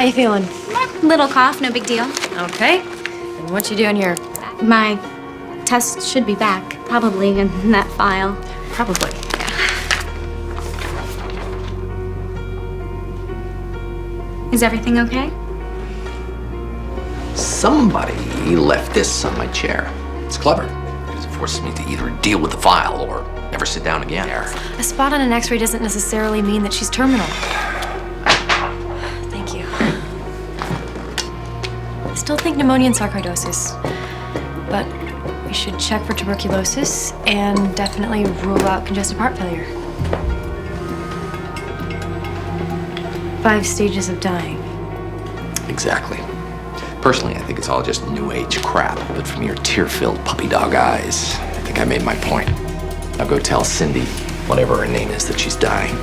you feeling? Little cough, no big deal. Okay. And what you doing here? My test should be back, probably in that file. Probably. Is everything okay? Somebody left this on my chair. It's clever, because it forces me to either deal with the file or never sit down again. A spot on an x-ray doesn't necessarily mean that she's terminal. Thank you. I still think pneumonia and sarcoidosis, but we should check for tuberculosis and definitely rule out congestive heart failure. 5 stages of dying. Exactly. Personally, I think it's all just new age crap, but from your tear-filled puppy dog eyes, I think I made my point. Now go tell Cindy, whatever her name is, that she's dying.